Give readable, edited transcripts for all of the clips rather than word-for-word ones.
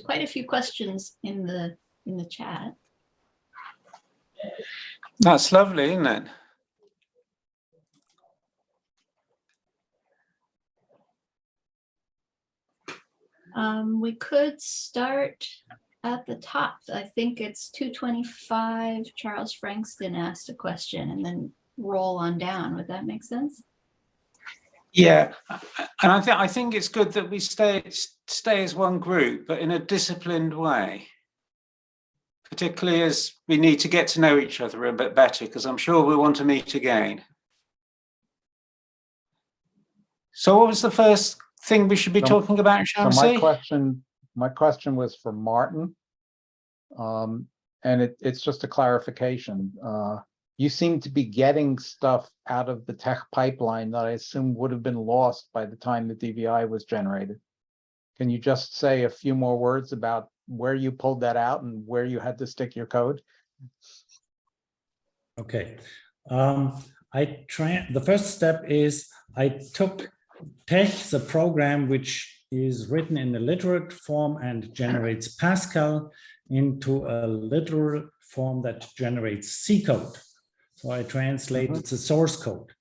quite a few questions in the chat. That's lovely, isn't it? We could start at the top. I think it's 225. Charles Frankston asked a question and then roll on down. Would that make sense? Yeah, and I think it's good that we stay as one group, but in a disciplined way. Particularly as we need to get to know each other a bit better, because I'm sure we want to meet again. So what was the first thing we should be talking about, Shamsi? So my question was for Martin, and it's just a clarification. You seem to be getting stuff out of the tech pipeline that I assume would have been lost by the time the DVI was generated. Can you just say a few more words about where you pulled that out and where you had to stick your code? Okay. The first step is I took TeX, a program which is written in a literate form and generates Pascal, into a literal form that generates C code. So I translated the source code.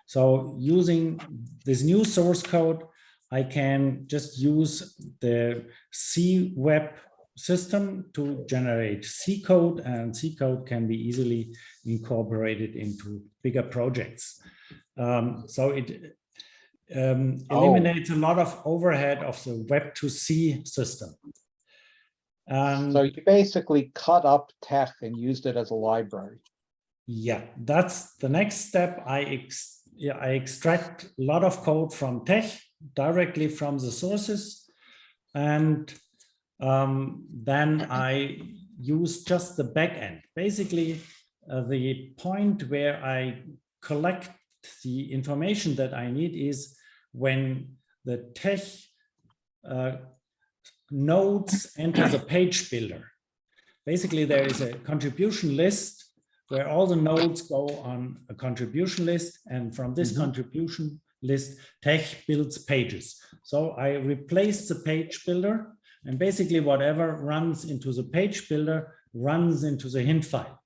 So using this new source code, I can just use the C web system to generate C code, and C code can be easily incorporated into bigger projects. So it eliminates a lot of overhead of the web to C system. So you basically cut up tech and used it as a library. Yeah, that's the next step. I extract a lot of code from tech directly from the sources, and then I use just the backend. Basically, the point where I collect the information that I need is when the tech nodes enter the page builder. Basically, there is a contribution list where all the nodes go on a contribution list, and from this contribution list, tech builds pages. So I replace the page builder, and basically whatever runs into the page builder runs into the hint file.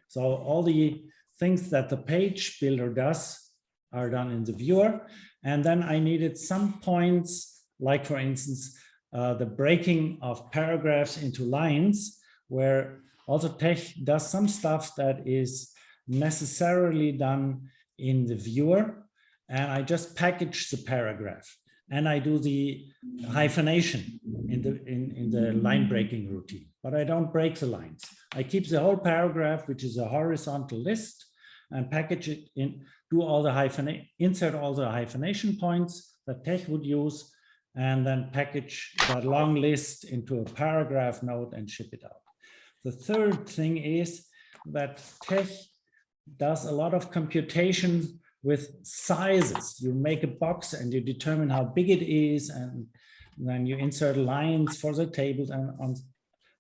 So all the things that the page builder does are done in the viewer. And then I needed some points, like for instance, the breaking of paragraphs into lines, where also tech does some stuff that is necessarily done in the viewer. And I just package the paragraph, and I do the hyphenation in the line breaking routine, but I don't break the lines. I keep the whole paragraph, which is a horizontal list, and package it in, insert all the hyphenation points that tech would use, and then package that long list into a paragraph node and ship it out. The third thing is that tech does a lot of computation with sizes. You make a box and you determine how big it is, and then you insert lines for the tables and on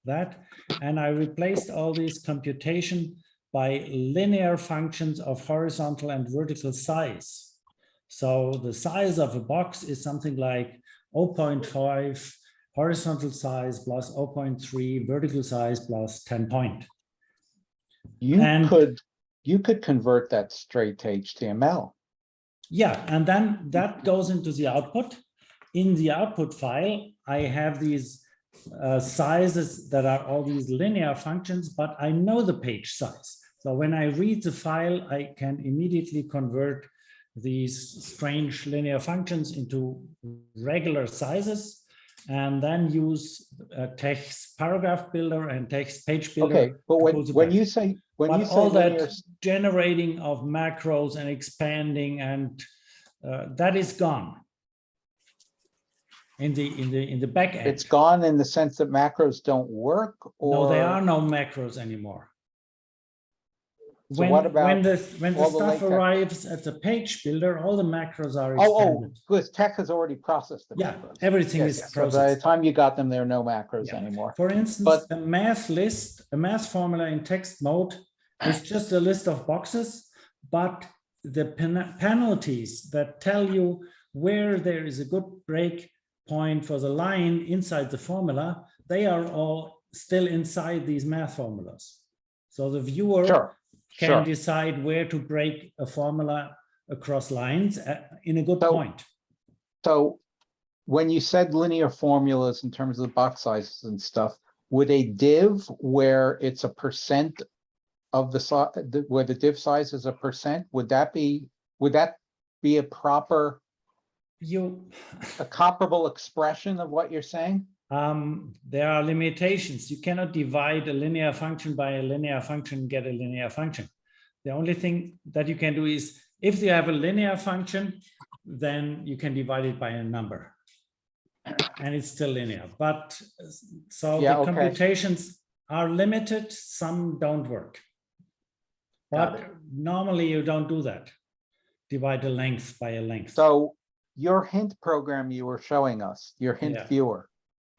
that. And I replaced all these computation by linear functions of horizontal and vertical size. So the size of a box is something like 0.5 horizontal size plus 0.3 vertical size plus 10 point. You could convert that straight to HTML. Yeah, and then that goes into the output. In the output file, I have these sizes that are all these linear functions, but I know the page size. So when I read the file, I can immediately convert these strange linear functions into regular sizes, and then use text paragraph builder and text page builder. Okay, but when you say all linear, that generating of macros and expanding and that is gone in the back end. It's gone in the sense that macros don't work, or no, there are no macros anymore. So what about when the stuff arrives at the page builder, all the macros are expanded. because tech has already processed the macros. Everything is processed. So by the time you got them, there are no macros anymore. For instance, a math list, a math formula in text mode is just a list of boxes, but the penalties that tell you where there is a good break point for the line inside the formula, they are all still inside these math formulas. So the viewer Sure, can sure. decide where to break a formula across lines in a good So- point. So when you said linear formulas in terms of the box sizes and stuff, would a div where it's a percent of the size, where the div size is a percent, would that be a proper, a comparable expression of what you're saying? There are limitations. You cannot divide a linear function by a linear function and get a linear function. The only thing that you can do is, if you have a linear function, then you can divide it by a number. And it's still linear. But so Yeah, the okay. computations are limited, some don't work. Got But normally you don't do that. Divide a length by a length. So your hint program you were showing us, your hint Yeah. viewer,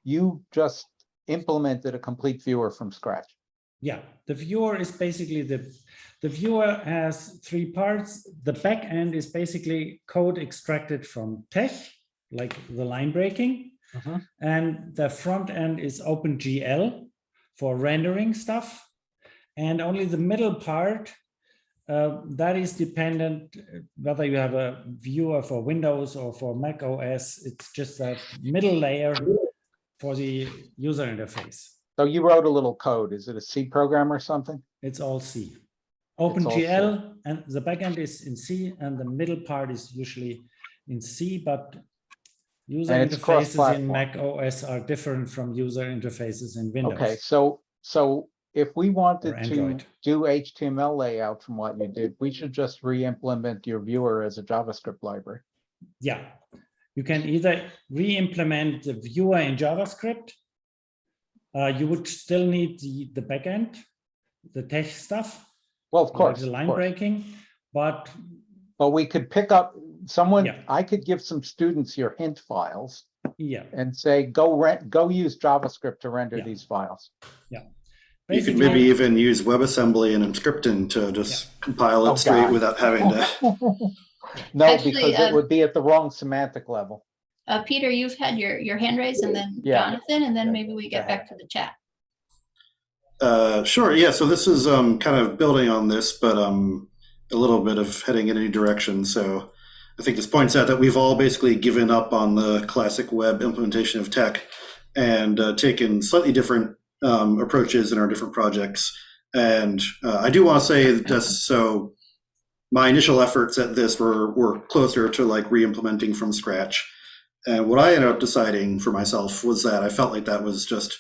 you just implemented a complete viewer from scratch. Yeah, the viewer is basically the viewer has three parts. The back end is basically code extracted from TeX, like the line breaking. Mhm. And the front end is OpenGL for rendering stuff. And only the middle part, that is dependent whether you have a viewer for Windows or for Mac OS. It's just that middle layer for the user interface. So you wrote a little code. Is it a C program or something? It's all C. all C. OpenGL, and the backend is in C, and the middle part is usually in C, but user And it's interfaces cross-platform. in Mac OS are different from user interfaces in Windows. Okay, so if we wanted Or to Android. do HTML layout from what you did, we should just re-implement your viewer as a JavaScript library. Yeah, you can either re-implement the viewer in JavaScript. You would still need the backend, the text stuff, Well, of like course, the of line course. breaking, but But we could pick up someone, Yeah. I could give some students your hint files yeah, and say, go use JavaScript to render Yeah. these files. yeah. You could Basically, maybe even use WebAssembly and Emscripten to just compile it Oh, straight God. without having to. No, Actually, because it would be at the wrong semantic level. Peter, you've had your hand raised, and then Yeah. Jonathan, and then Yeah, maybe we go get ahead. back to the chat. Sure, yeah. So this is kind of building on this, but a little bit of heading in a new direction. So I think this points out that we've all basically given up on the classic web implementation of tech and taken slightly different approaches in our different projects. And I do want to say that so my initial efforts at this were closer to like re-implementing from scratch. And what I ended up deciding for myself was that I felt like that was just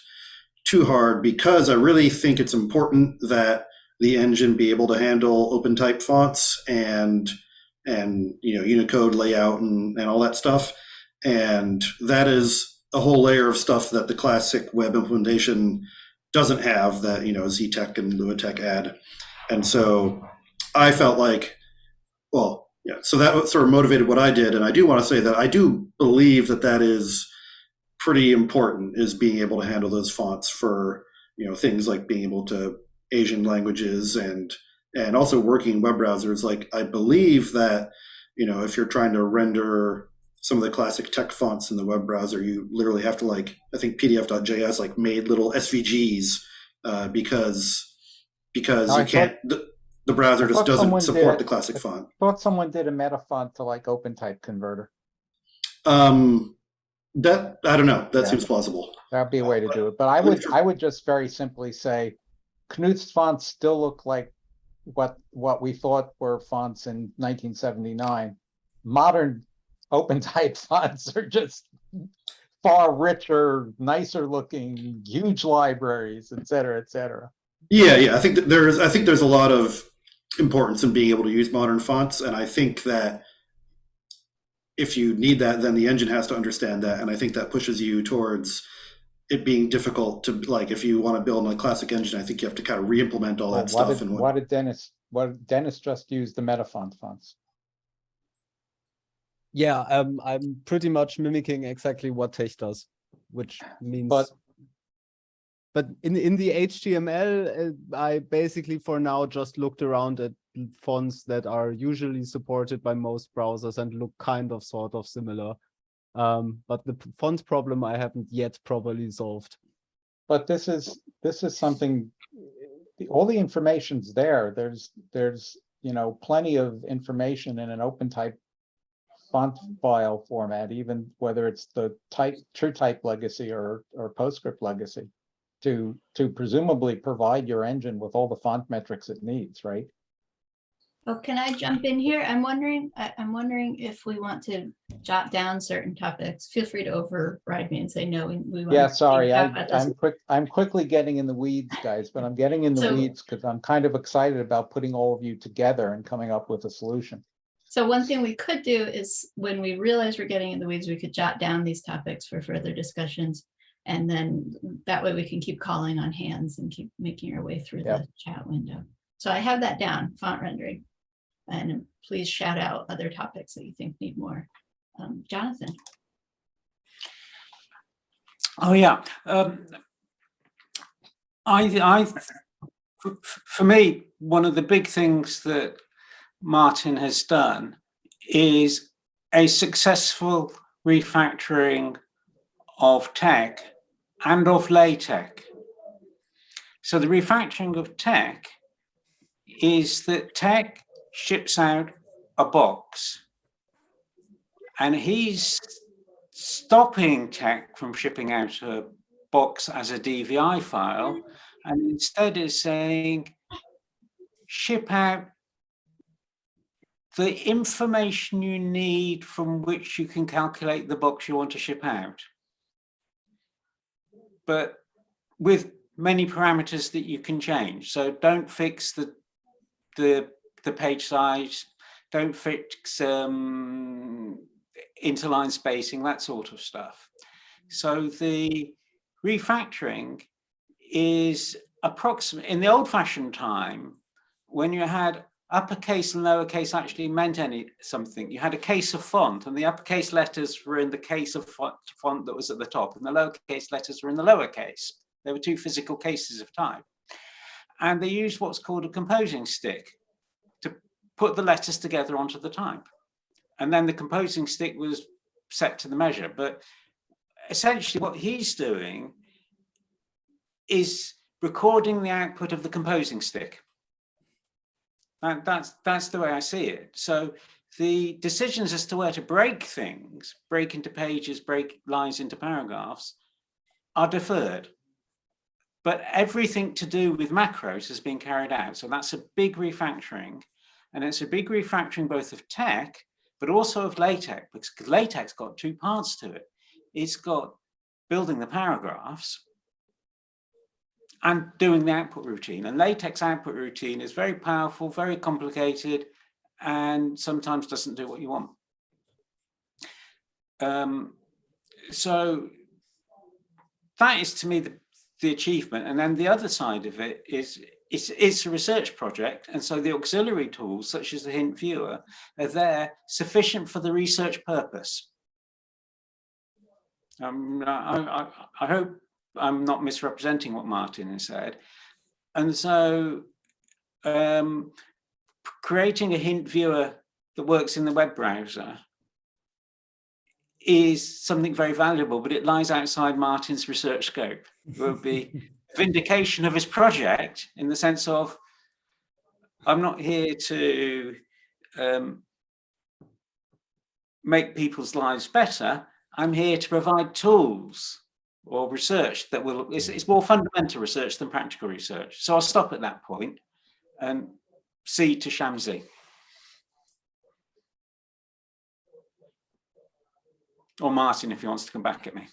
too hard, because I really think it's important that the engine be able to handle open type fonts and Unicode layout and all that stuff. And that is a whole layer of stuff that the classic web implementation doesn't have, that ZTech and LuaTech add. And so I felt like, well, yeah, so that sort of motivated what I did. And I do want to say that I do believe that that is pretty important, is being able to handle those fonts for things like being able to Asian languages and also working web browsers. Like I believe that if you're trying to render some of the classic tech fonts in the web browser, you literally have to I think PDF.js made little SVGs because you can't, the browser just doesn't support the classic font. I thought someone did a meta font to OpenType converter. That I don't know. That Yeah. seems plausible. That'd be a way to do it. But I would just very simply say Knut's fonts still look like what we thought were fonts in 1979. Modern OpenType fonts are just far richer, nicer looking, huge libraries, et cetera, et cetera. Yeah. I think there's a lot of importance in being able to use modern fonts, and I think that if you need that, then the engine has to understand that, and I think that pushes you towards it being difficult to, if you want to build a classic engine, I think you have to kind of re-implement all that stuff. What did Dennis just use the Metafont fonts? Yeah, I'm pretty much mimicking exactly what TeX does, which means. But in the HTML, I basically for now just looked around at fonts that are usually supported by most browsers and look kind of sort of similar. But the font problem I haven't yet properly solved. but this is something, all the information's there. There's, you know, plenty of information in an open type font file format, even whether it's the true type legacy or PostScript legacy, to presumably provide your engine with all the font metrics it needs, right? Oh, can I jump in here? I'm wondering if we want to jot down certain topics. Feel free to override me and say no. We want Yeah, to sorry, talk about this. I'm quickly getting in the weeds, guys, but I'm getting in the So- weeds because I'm kind of excited about putting all of you together and coming up with a solution. So one thing we could do is when we realize we're getting in the weeds, we could jot down these topics for further discussions. And then that way we can keep calling on hands and keep making our way through the chat window. So I have that down, font rendering. And please shout out other topics that you think need more. Jonathan. Oh yeah, for me, one of the big things that Martin has done is a successful refactoring of TeX and of LaTeX. So the refactoring of TeX is that TeX ships out a box, and he's stopping TeX from shipping out a box as a DVI file, and instead is saying ship out the information you need from which you can calculate the box you want to ship out, but with many parameters that you can change. So don't fix the page size, don't fix interline spacing, that sort of stuff. So the refactoring is approximate. In the old-fashioned time, when you had uppercase and lowercase actually meant something, you had a case of font, and the uppercase letters were in the case of font that was at the top, and the lowercase letters were in the lowercase. There were two physical cases of type. And they used what's called a composing stick to put the letters together onto the type. And then the composing stick was set to the measure. But essentially what he's doing is recording the output of the composing stick. And that's the way I see it. So the decisions as to where to break things, break into pages, break lines into paragraphs, are deferred. But everything to do with macros has been carried out. So that's a big refactoring. And it's a big refactoring both of TeX, but also of LaTeX, because LaTeX got two parts to it. It's got building the paragraphs and doing the output routine. And LaTeX output routine is very powerful, very complicated, and sometimes doesn't do what you want. So that is, to me, the achievement. And then the other side of it is it's a research project. And so the auxiliary tools, such as the hint viewer, are there sufficient for the research purpose. I hope I'm not misrepresenting what Martin has said. And so creating a hint viewer that works in the web browser is something very valuable, but it lies outside Martin's research scope. It would be vindication of his project in the sense of, I'm not here to make people's lives better. I'm here to provide tools or research that will, it's more fundamental research than practical research. So I'll stop at that point and see to Shamsi. Or Martin, if he wants to come back at me.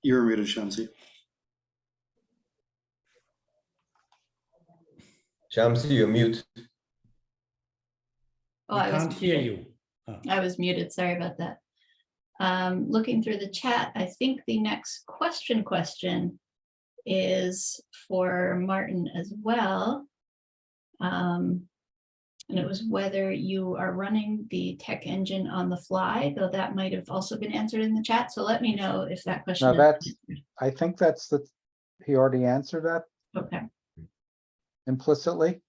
You're muted, Shamsi. Shamsi, you're mute. Oh, We I was can't hear muted. you. Oh. I was muted, sorry about that. Looking through the chat, I think the next question is for Martin as well. And it was whether you are running the TeX engine on the fly, though that might have also been answered in the chat. So let me know if that question. No, that's, I think that's he already answered that Okay. implicitly.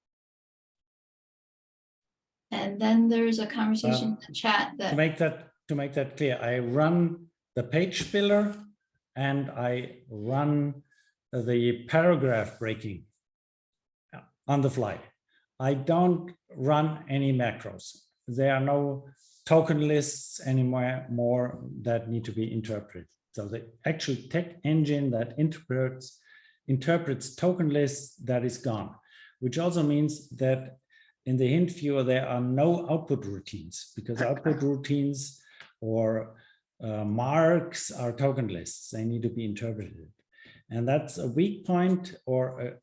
And then there's a conversation in the chat that. To make that clear, I run the page builder and I run the paragraph breaking on the fly. I don't run any macros. There are no token lists anymore that need to be interpreted. So the actual tech engine that interprets token lists, that is gone, which also means that in the hint viewer, there are no output routines, because output routines or marks are token lists. They need to be interpreted. And that's a weak point, or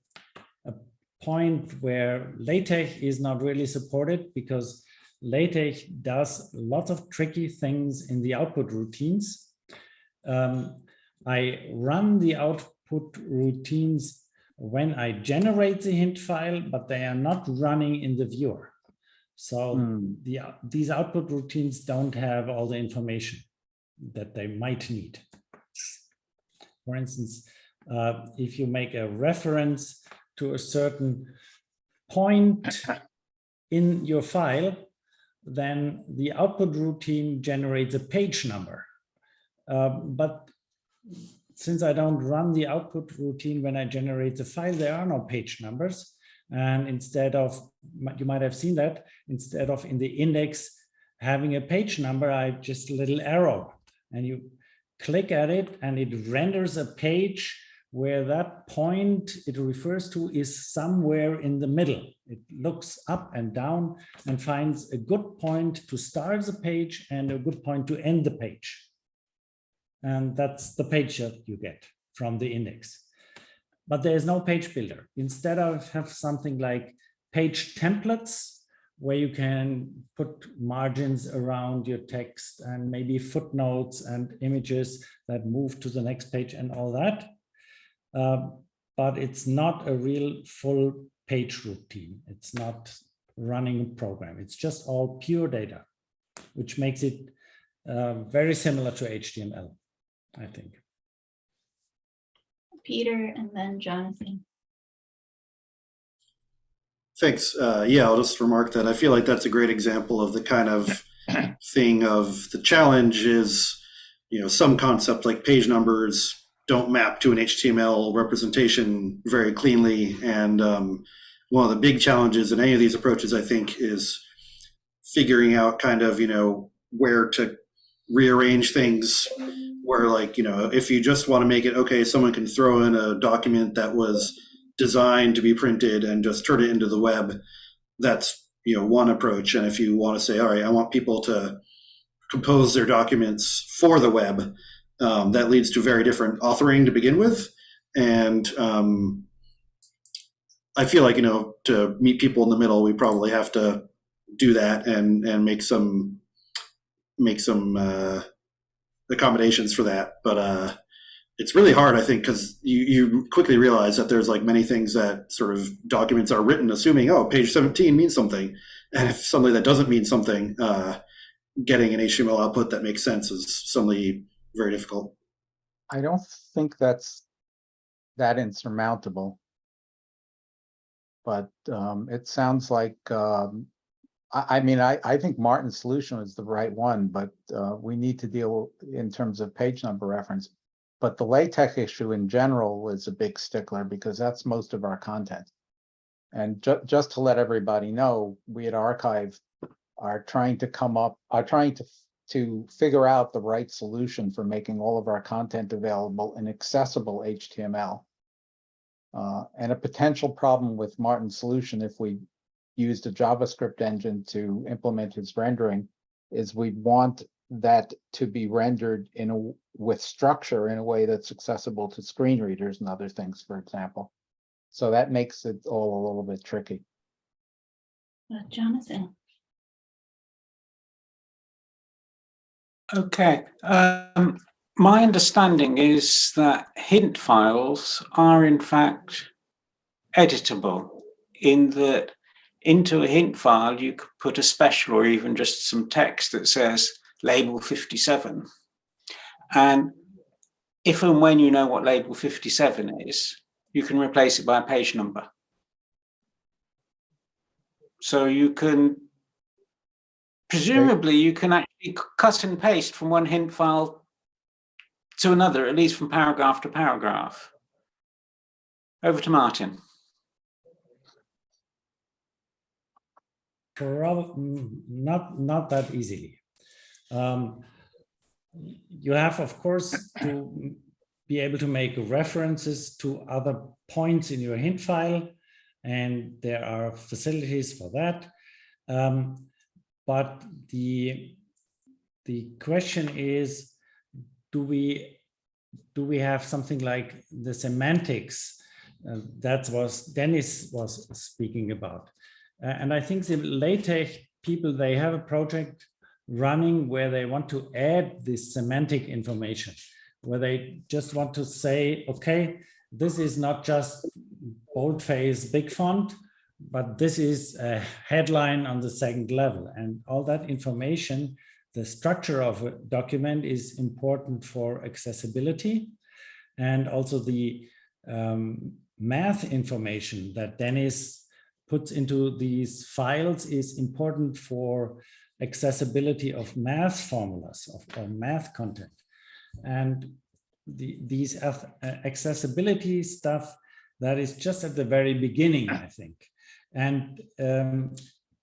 a point where LaTeX is not really supported, because LaTeX does lots of tricky things in the output routines. I run the output routines when I generate the hint file, but they are not running in the viewer. So these output routines don't have all the information that they might need. For instance, if you make a reference to a certain point in your file, then the output routine generates a page number. But since I don't run the output routine when I generate the file, there are no page numbers. And instead of, you might have seen that, instead of in the index having a page number, I have just a little arrow, and you click at it and it renders a page where that point it refers to is somewhere in the middle. It looks up and down and finds a good point to start the page and a good point to end the page. And that's the page that you get from the index. But there is no page builder. Instead, I have something like page templates, where you can put margins around your text and maybe footnotes and images that move to the next page and all that. But it's not a real full page routine. It's not running a program. It's just all pure data, which makes it very similar to HTML, I think. Peter and then Jonathan. Thanks. Yeah, I'll just remark that I feel like that's a great example of the kind of thing of the challenge is, you know, some concept like page numbers don't map to an HTML representation very cleanly. And one of the big challenges in any of these approaches, I think, is figuring out kind of, you know, where to rearrange things, where, like, you know, if you just want to make it, okay, someone can throw in a document that was designed to be printed and just turn it into the web, that's, you know, one approach. And if you want to say, all right, I want people to compose their documents for the web, that leads to very different authoring to begin with. And I feel like, you know, to meet people in the middle, we probably have to do that and make some accommodations for that. But it's really hard, I think, because you quickly realize that there's like many things that sort of documents are written assuming, oh, page 17 means something. And if something that doesn't mean something, getting an HTML output that makes sense is suddenly very difficult. I don't think that's that insurmountable. But it sounds like, I mean, I think Martin's solution is the right one, but we need to deal in terms of page number reference. But the LaTeX issue in general is a big stickler because that's most of our content. And just to let everybody know, we at Archive are trying to figure out the right solution for making all of our content available in accessible HTML. And a potential problem with Martin's solution, if we used a JavaScript engine to implement his rendering, is we want that to be rendered with structure in a way that's accessible to screen readers and other things, for example. So that makes it all a little bit tricky. Jonathan. Okay. My understanding is that hint files are in fact editable, in that into a hint file you could put a special or even just some text that says label 57. And if and when you know what label 57 is, you can replace it by a page number. So you can, presumably you can actually cut and paste from one hint file to another, at least from paragraph to paragraph. Over to Martin. Not that easily. You have, of course, to be able to make references to other points in your hint file, and there are facilities for that. But the question is, do we have something like the semantics that was Dennis was speaking about? And I think the LaTeX people, they have a project running where they want to add this semantic information, where they just want to say, okay, this is not just boldface, big font, but this is a headline on the second level. And all that information, the structure of a document is important for accessibility. And also the math information that Dennis puts into these files is important for accessibility of math formulas, of math content. And these accessibility stuff, that is just at the very beginning, I think. And the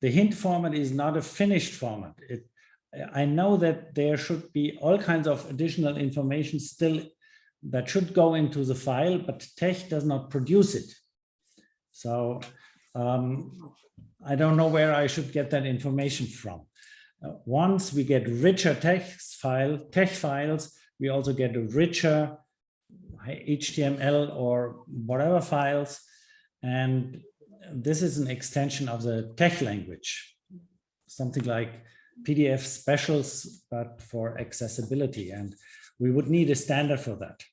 hint format is not a finished format. I know that there should be all kinds of additional information still that should go into the file, but TeX does not produce it. So I don't know where I should get that information from. Once we get richer TeX files, we also get a richer HTML or whatever files. And this is an extension of the TeX language, something like PDF specials, but for accessibility. And we would need a standard for that.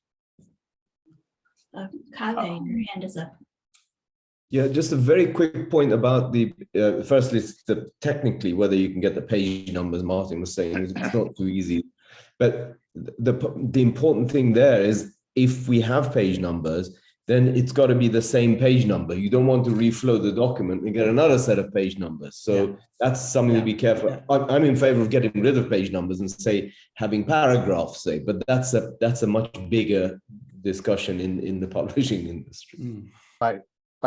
Kale, your hand is up. Yeah, just a very quick point about the, firstly, it's technically whether you can get the page numbers. Martin was saying it's not too easy. But the important thing there is if we have page numbers, then it's got to be the same page number. You don't want to reflow the document and get another set of page numbers. So that's something to be careful. I'm in favor of getting rid of page numbers and say having paragraphs, say, but that's a much bigger discussion in the publishing industry. By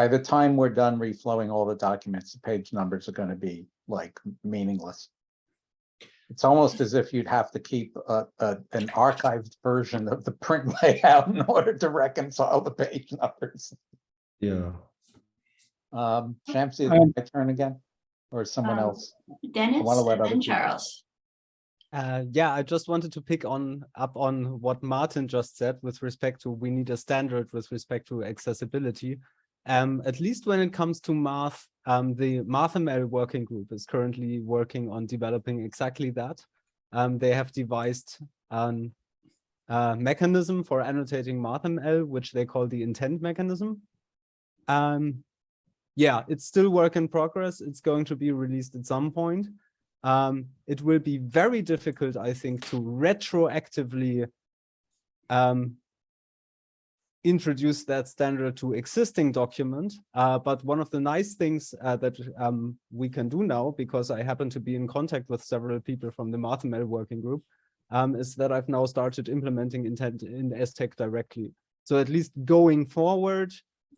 the time we're done reflowing all the documents, the page numbers are going to be like meaningless. It's almost as if you'd have to keep an archived version of the print layout in order to reconcile the page numbers. Yeah. Shamsi, is it my turn again? Or someone else? Dennis and then Charles. Yeah, I just wanted to pick up on what Martin just said with respect to we need a standard with respect to accessibility. At least when it comes to math, the MathML working group is currently working on developing exactly that. They have devised a mechanism for annotating MathML, which they call the intent mechanism. Yeah, it's still work in progress. It's going to be released at some point. It will be very difficult, I think, to retroactively introduce that standard to existing document. But one of the nice things that we can do now, because I happen to be in contact with several people from the MathML working group, is that I've now started implementing intent in STEC directly. So at least going forward,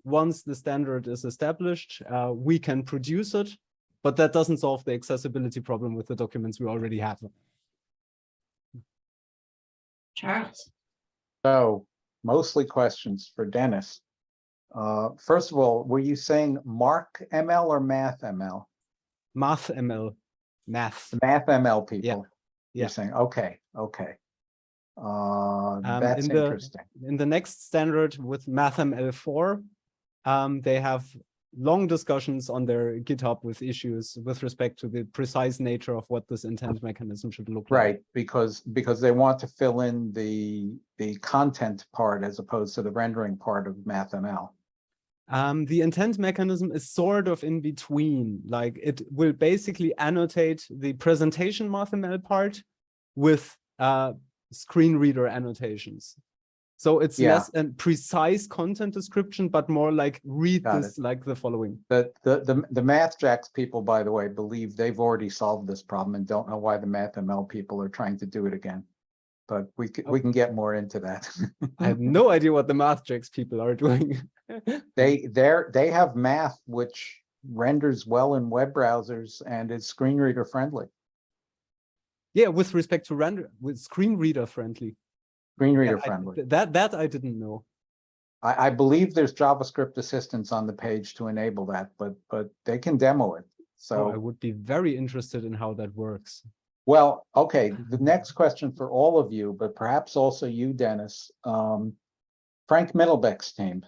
once the standard is established, we can produce it, but that doesn't solve the accessibility problem with the documents we already have. Charles. So mostly questions for Dennis. First of all, were you saying Mark ML or Math ML? MathML, math. The Math ML people. Yeah. You're saying, okay. That's interesting. In the next standard with MathML 4, they have long discussions on their GitHub with issues with respect to the precise nature of what this intent mechanism should look like. Right, because they want to fill in the content part as opposed to the rendering part of MathML. The intent mechanism is sort of in between. Like it will basically annotate the presentation MathML part with screen reader annotations. So it's less a precise content description, but more like read this like the following. The MathJax people, by the way, believe they've already solved this problem and don't know why the MathML people are trying to do it again. but we can get more into that. I have no idea what the MathJax people are doing. They have math which renders well in web browsers and is screen reader friendly. Yeah, with respect to render, with screen reader friendly. Screen Yeah, reader friendly. that I didn't know. I believe there's JavaScript assistance on the page to enable that, but they can demo it. So So I would be very interested in how that works. well, okay, the next question for all of you, but perhaps also you, Dennis. Frank Middlebeck's team.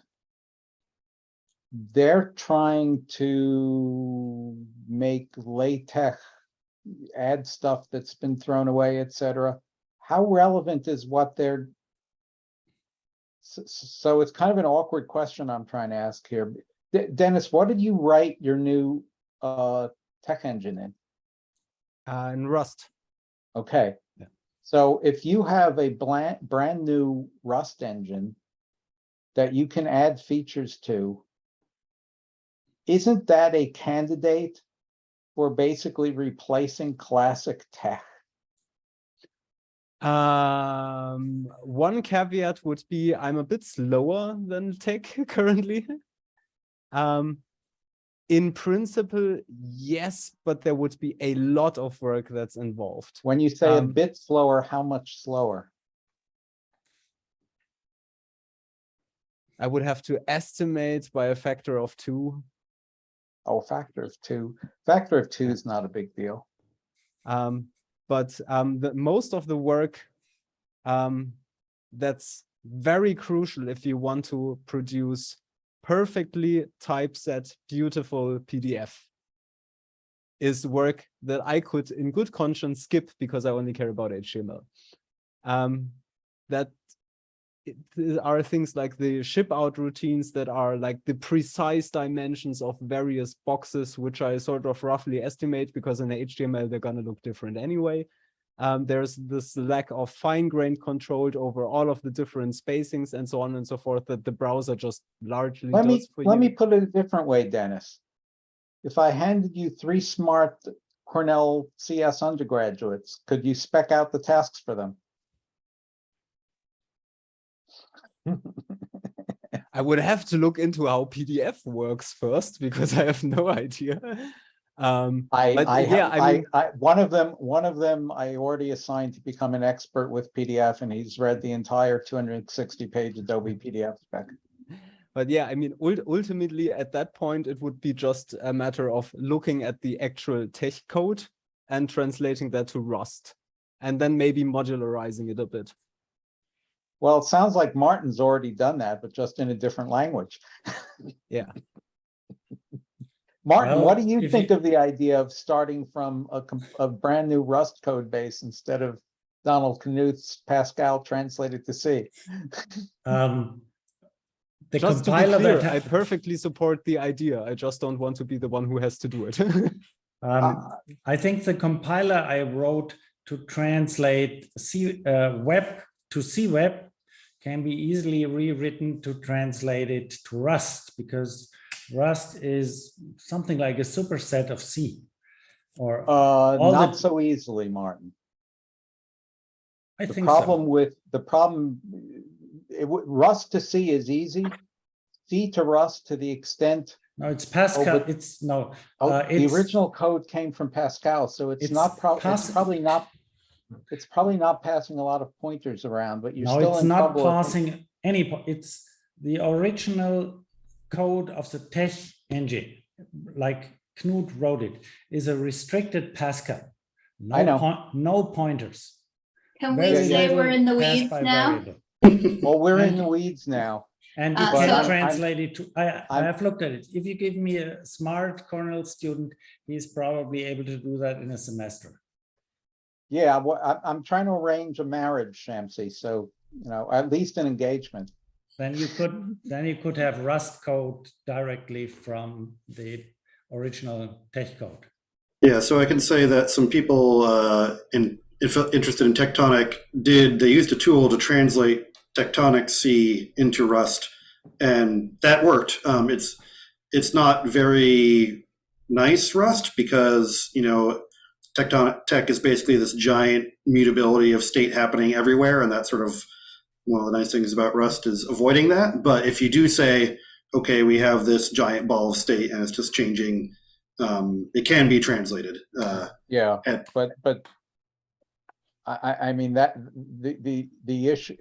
They're trying to make LaTeX, add stuff that's been thrown away, etc. How relevant is what they're... So it's kind of an awkward question I'm trying to ask here. Dennis, what did you write your new tech engine in? In Rust. Okay. Yeah. So if you have a brand new Rust engine that you can add features to, isn't that a candidate for basically replacing classic tech? One caveat would be I'm a bit slower than tech currently. In principle, yes, but there would be a lot of work that's involved. When you say a bit slower, how much slower? I would have to estimate by a factor of 2. Oh, factor of 2. Factor of 2 is not a big deal. But most of the work that's very crucial if you want to produce perfectly typeset, beautiful PDF is work that I could in good conscience skip because I only care about HTML. That are things like the ship out routines that are like the precise dimensions of various boxes, which I sort of roughly estimate because in HTML they're gonna look different anyway. There's this lack of fine-grained control over all of the different spacings and so on and so forth that the browser just largely does for you. Let me put it a different way, Dennis. If I handed you 3 smart Cornell CS undergraduates, could you spec out the tasks for them? I would have to look into how PDF works first because I have no idea. One of them I already assigned to become an expert with PDF, and he's read the entire 260-page Adobe PDF spec. But yeah, I mean, ultimately at that point, it would be just a matter of looking at the actual tech code and translating that to Rust, and then maybe modularizing it a bit. Well, it sounds like Martin's already done that, but just in a different language. Yeah. Martin, Well, what do you think of the idea of starting from a brand new Rust code base instead of Donald Knuth's Pascal translated to C? The Just to be compiler clear, that I perfectly support the idea. I just don't want to be the one who has to do it. I think the compiler I wrote to translate web to C web can be easily rewritten to translate it to Rust, because Rust is something like a superset of C. Or not so easily, Martin. I The think problem so. with Rust to C is easy. C to Rust to the extent. No, it's Pascal. but- It's no. The original code came from Pascal, so it's probably not. It's probably not passing a lot of pointers around, but you're No, still it's in not trouble. passing any. It's the original code of the tech engine, like Knut wrote it, is a restricted Pascal. I know. No pointers. Can we Very say little we're in the pass weeds by now? variable. Well, we're in the weeds now. And you So- can translate it to, I have looked at it. If you give me a smart Cornell student, he's probably able to do that in a semester. Yeah, I'm trying to arrange a marriage, Shamsi, so, at least an engagement. Then you could have Rust code directly from the original tech code. Yeah, so I can say that some people interested in Tectonic they used a tool to translate Tectonic C into Rust, and that worked. It's not very nice Rust because tectonic tech is basically this giant mutability of state happening everywhere, and that's sort of one of the nice things about Rust is avoiding that. But if you do say, okay, we have this giant ball of state and it's just changing, it can be translated. Yeah, and- but I mean that the issue,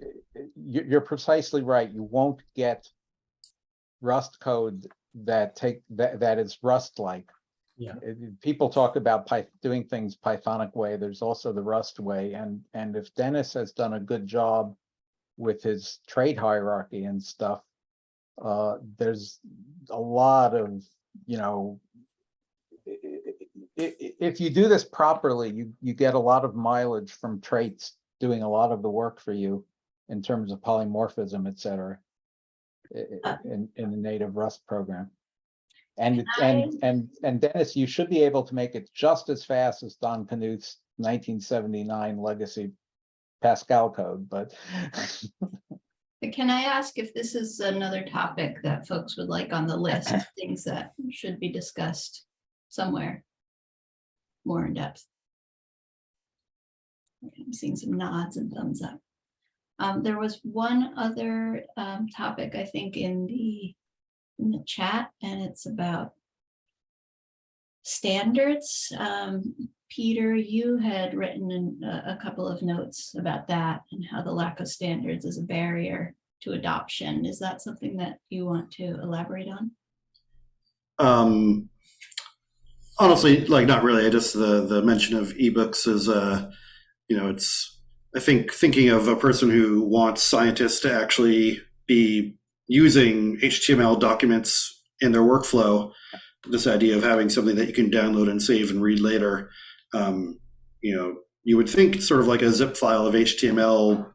you're precisely right. You won't get Rust code that is Rust-like. Yeah. People talk about doing things Pythonic way. There's also the Rust way, and if Dennis has done a good job with his trait hierarchy and stuff, there's a lot of, you know, if you do this properly, you get a lot of mileage from traits doing a lot of the work for you in terms of polymorphism, et cetera, in the native Rust program. And Dennis, you should be able to make it just as fast as Don Knuth's 1979 legacy Pascal code, but Can I ask if this is another topic that folks would like on the list, things that should be discussed somewhere more in depth? I'm seeing some nods and thumbs up. There was one other topic, I think, in the chat, and it's about standards. Peter, you had written a couple of notes about that and how the lack of standards is a barrier to adoption. Is that something that you want to elaborate on? Honestly, like not really. I just the mention of ebooks is you know, it's, I think, thinking of a person who wants scientists to actually be using HTML documents in their workflow. This idea of having something that you can download and save and read later, you know, you would think sort of like a zip file of HTML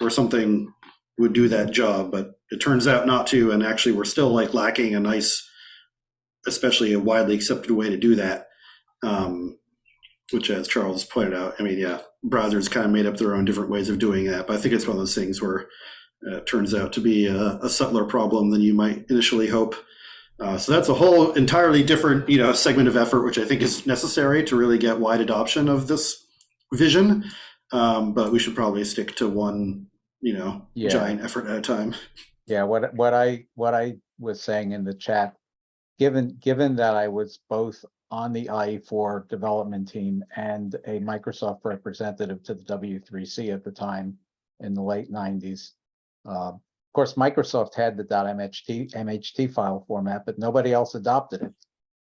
or something would do that job, but it turns out not to. And actually, we're still like lacking a nice, especially a widely accepted way to do that. Which, as Charles pointed out, I mean, yeah, browsers kind of made up their own different ways of doing that. But I think it's one of those things where it turns out to be a subtler problem than you might initially hope. So that's a whole entirely different, you know, segment of effort, which I think is necessary to really get wide adoption of this vision. But we should probably stick to one, you know, giant effort at a time. Yeah, what I was saying in the chat, given that I was both on the IE4 development team and a Microsoft representative to the W3C at the time in the late 90s. Of course, Microsoft had the .mht file format, but nobody else adopted it.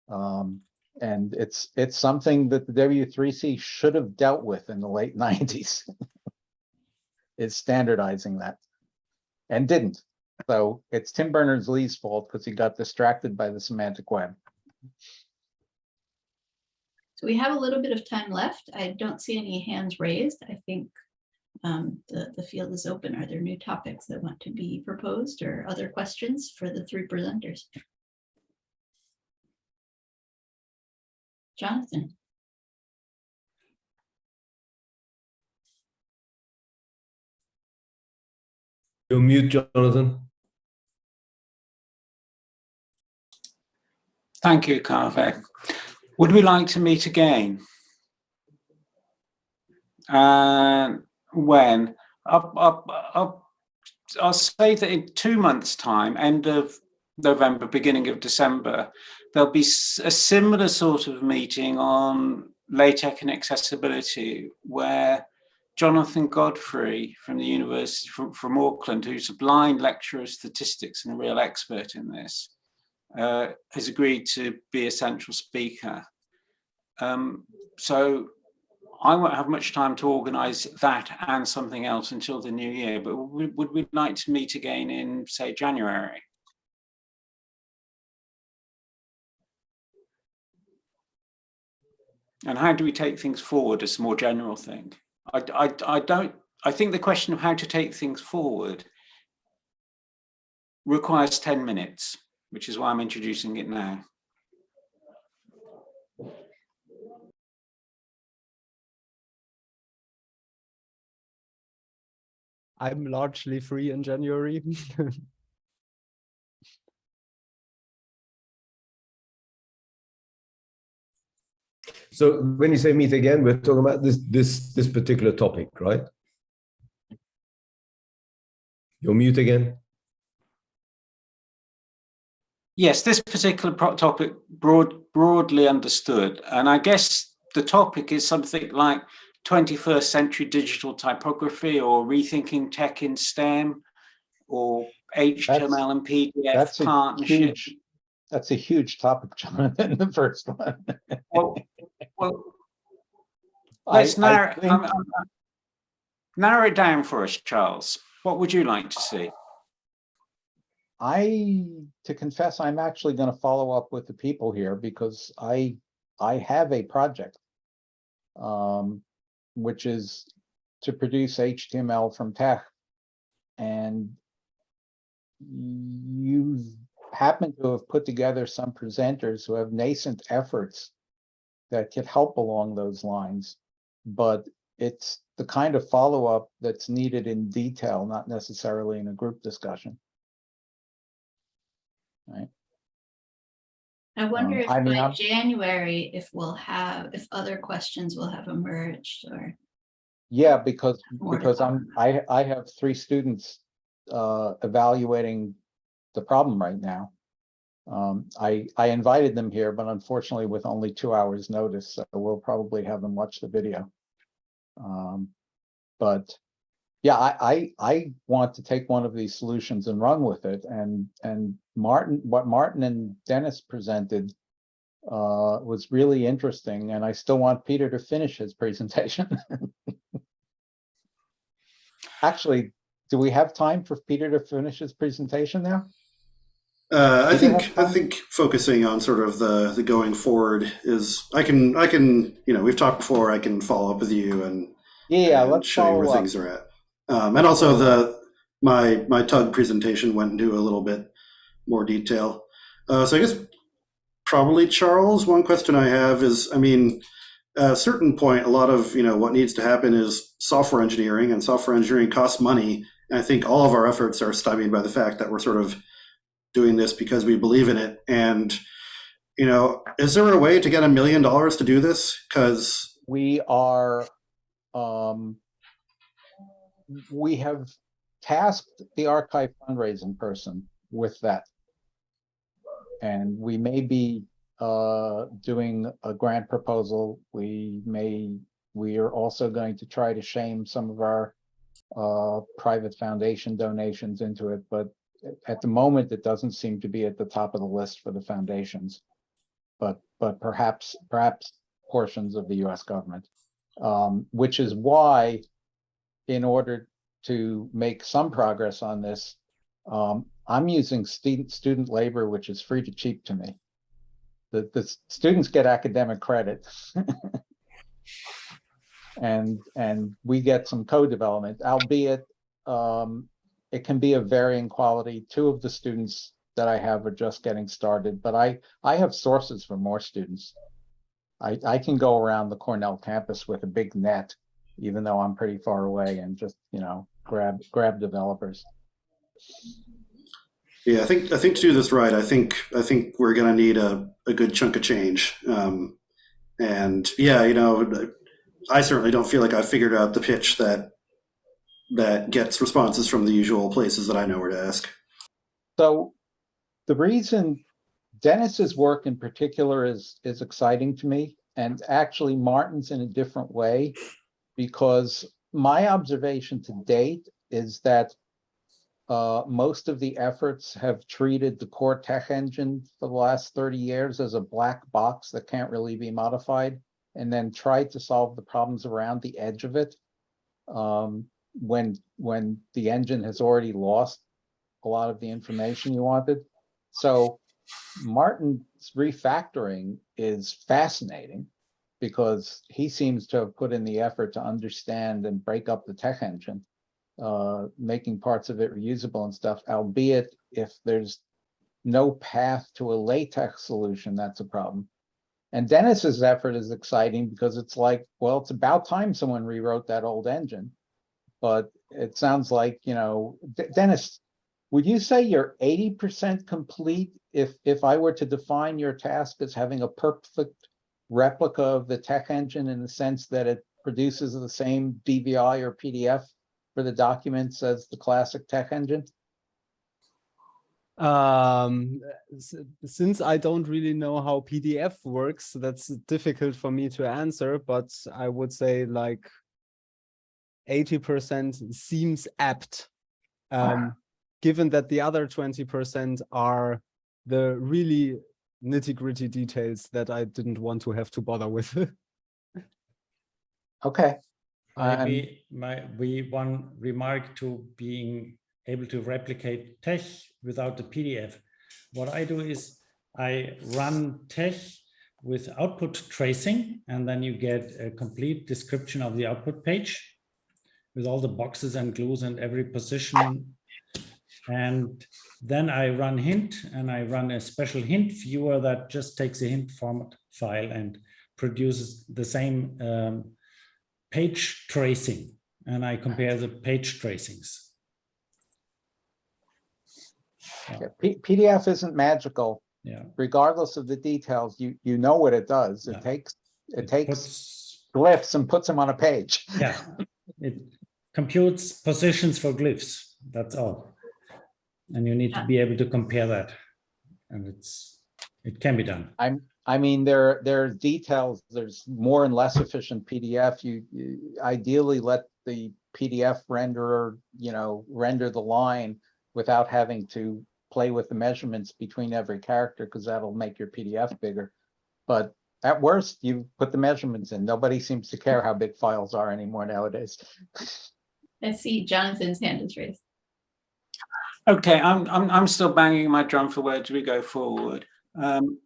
And it's something that the W3C should have dealt with in the late 90s. It's standardizing that, and didn't. So it's Tim Berners-Lee's fault because he got distracted by the semantic web. So we have a little bit of time left. I don't see any hands raised. I think the field is open. Are there new topics that want to be proposed or other questions for the three presenters? Jonathan. You're mute, Jonathan. Thank you, Carve. Would we like to meet again? When? I'll say that in 2 months' time, end of November, beginning of December, there'll be a similar sort of meeting on LaTeX and accessibility, where Jonathan Godfrey from the University from Auckland, who's a blind lecturer of statistics and a real expert in this, has agreed to be a central speaker. So I won't have much time to organise that and something else until the new year, but would we like to meet again in, say, January? And how do we take things forward as a more general thing? I think the question of how to take things forward requires 10 minutes, which is why I'm introducing it now. I'm largely free in January. So when you say meet again, we're talking about this particular topic, right? You're mute again. Yes, this particular topic broadly understood, and I guess the topic is something like 21st century digital typography, or rethinking tech in STEM, or HTML and PDF That's a partnership. that's a huge topic, Jonathan, the first one. Well, let's I think narrow it down for us, Charles. What would you like to see? to confess, I'm actually going to follow up with the people here because I have a project, which is to produce HTML from tech, and you happen to have put together some presenters who have nascent efforts that could help along those lines, but it's the kind of follow-up that's needed in detail, not necessarily in a group discussion. Right. I wonder if I mean, by January, if other questions will have emerged, or yeah, because more to talk about. I have 3 students evaluating the problem right now. I invited them here, but unfortunately with only 2 hours notice, so we'll probably have them watch the video. But yeah, I want to take one of these solutions and run with it. And what Martin and Dennis presented was really interesting, and I still want Peter to finish his presentation. Actually, do we have time for Peter to finish his presentation now? I think focusing on sort of the going forward is I can we've talked before. I can follow up with you and Let's show you where follow up. things are at. And also my TUG presentation went into a little bit more detail. So I guess probably Charles, one question I have is, I mean, at a certain point, a lot of what needs to happen is software engineering, and software engineering costs money. And I think all of our efforts are stymied by the fact that we're sort of doing this because we believe in it. And is there a way to get $1 million to do this? Because we are we have tasked the archive fundraising person with that, and we may be doing a grant proposal. We are also going to try to shame some of our private foundation donations into it, but at the moment it doesn't seem to be at the top of the list for the foundations, but perhaps portions of the US government, which is why, in order to make some progress on this, I'm using student labor, which is free to cheap to me. The students get academic credit and we get some code development, albeit it can be of varying quality. 2 of the students that I have are just getting started, but I have sources for more students. I can go around the Cornell campus with a big net, even though I'm pretty far away, and just grab developers. Yeah, I think to do this right, I think we're going to need a good chunk of change. And yeah, I certainly don't feel like I figured out the pitch that gets responses from the usual places that I know where to ask. So the reason Dennis's work in particular is exciting to me, and actually Martin's in a different way, because my observation to date is that most of the efforts have treated the core tech engine for the last 30 years as a black box that can't really be modified, and then tried to solve the problems around the edge of it when the engine has already lost a lot of the information you wanted. So Martin's refactoring is fascinating because he seems to have put in the effort to understand and break up the tech engine, making parts of it reusable and stuff, albeit if there's no path to a latex solution, that's a problem. And Dennis's effort is exciting because it's like, well, it's about time someone rewrote that old engine. But it sounds like, Dennis, would you say you're 80% complete if I were to define your task as having a perfect replica of the tech engine in the sense that it produces the same DVI or PDF for the documents as the classic tech engine? Since I don't really know how PDF works, that's difficult for me to answer, but I would say like 80% seems apt, given that the other 20% are the really nitty-gritty details that I didn't want to have to bother with. Okay. Maybe one remark to being able to replicate TeX without the PDF. What I do is I run TeX with output tracing, and then you get a complete description of the output page with all the boxes and glues and every position. And then I run hint, and I run a special hint viewer that just takes a hint format file and produces the same page tracing. And I compare the page tracings. Yeah, PDF isn't magical. Yeah. Regardless of the details, you know what it does. Yeah. It takes glyphs and puts them on a page. Yeah, it computes positions for glyphs. That's all. And you need to be able to compare that. And it can be done. I mean, there are details. There's more and less efficient PDF. You ideally let the PDF renderer, render the line without having to play with the measurements between every character, because that'll make your PDF bigger. But at worst, you put the measurements in. Nobody seems to care how big files are anymore nowadays. I see Jonathan's hand is raised. Okay, I'm still banging my drum for where do we go forward. One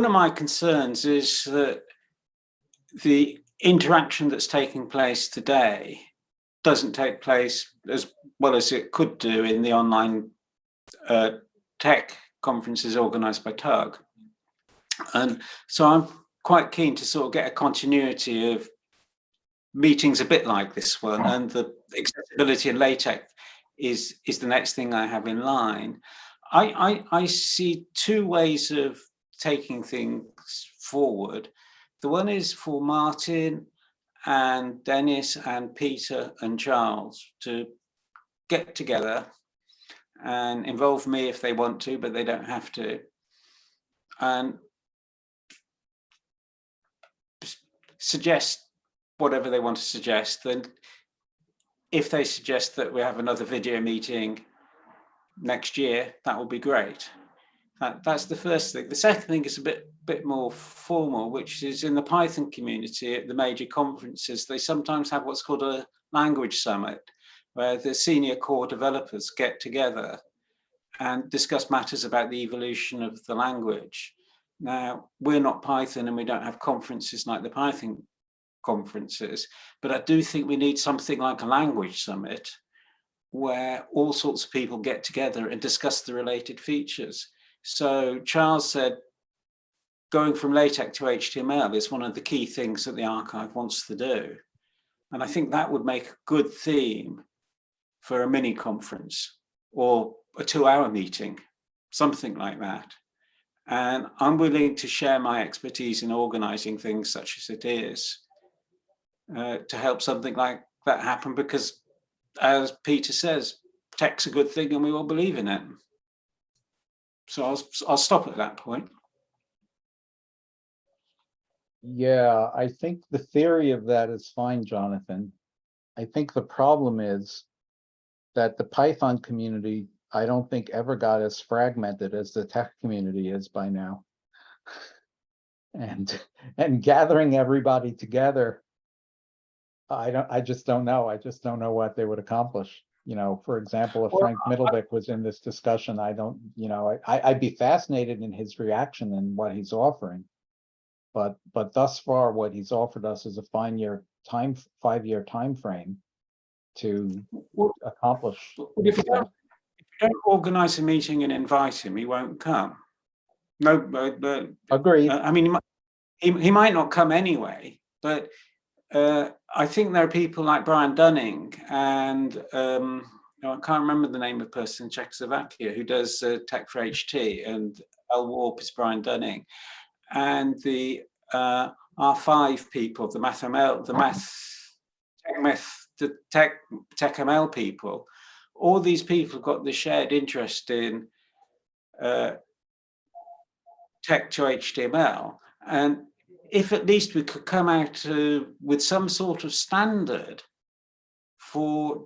of my concerns is that the interaction that's taking place today doesn't take place as well as it could do in the online tech conferences organized by TUG. And so I'm quite keen to sort of get a continuity of meetings a bit like this one, and the accessibility and LaTeX is the next thing I have in line. I see two ways of taking things forward. The one is for Martin and Dennis and Peter and Charles to get together and involve me if they want to, but they don't have to, and suggest whatever they want to suggest. Then if they suggest that we have another video meeting next year, that will be great. That's the first thing. The second thing is a bit more formal, which is in the Python community at the major conferences. They sometimes have what's called a language summit, where the senior core developers get together and discuss matters about the evolution of the language. Now, we're not Python and we don't have conferences like the Python conferences, but I do think we need something like a language summit where all sorts of people get together and discuss the related features. So Charles said, going from LaTeX to HTML is one of the key things that the archive wants to do. And I think that would make a good theme for a mini conference or a 2-hour meeting, something like that. And I'm willing to share my expertise in organizing things such as it is to help something like that happen, because as Peter says, tech's a good thing and we all believe in it. So I'll stop at that point. Yeah, I think the theory of that is fine, Jonathan. I think the problem is that the Python community, I don't think ever got as fragmented as the tech community is by now. And gathering everybody together, I just don't know. I just don't know what they would accomplish. For example, if Frank Middlebeck was in this discussion, I'd be fascinated in his reaction and what he's offering. But thus far, what he's offered us is a 5-year time frame to accomplish. If you don't organize a meeting and invite him, he won't come. No, but agreed. I mean, he might not come anyway, but I think there are people like Brian Dunning and I can't remember the name of the person in Czechoslovakia who does Tech for HT, and Al Warp is Brian Dunning. and the R5 people, the TechML people, all these people have got the shared interest in Tech to HTML. And if at least we could come out with some sort of standard for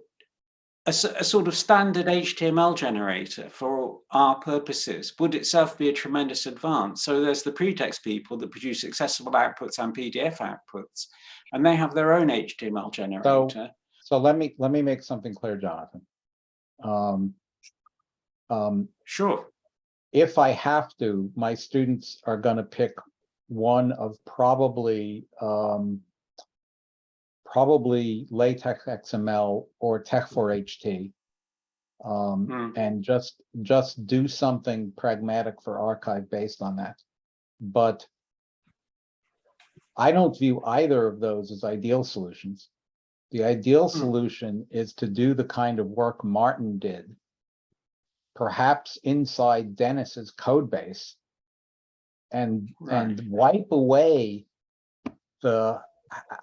a sort of standard HTML generator for our purposes, would itself be a tremendous advance. So there's the pretext people that produce accessible outputs and PDF outputs, and they have their own HTML generator. So let me make something clear, Jonathan. Sure. If I have to, my students are going to pick one of probably LaTeX XML or Tech4HT, and just do something pragmatic for archive based on that. But I don't view either of those as ideal solutions. The ideal solution is to do the kind of work Martin did, perhaps inside Dennis's code base, and wipe away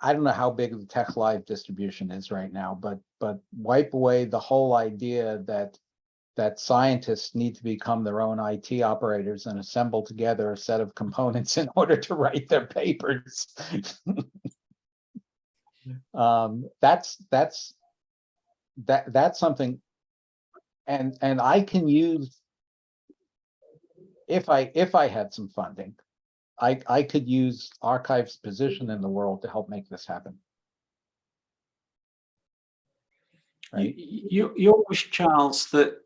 I don't know how big the TechLive distribution is right now, but wipe away the whole idea that scientists need to become their own IT operators and assemble together a set of components in order to write their papers. That's something, and I can use, if I had some funding, I could use Archive's position in the world to help make this happen. Right? Your wish, Charles, that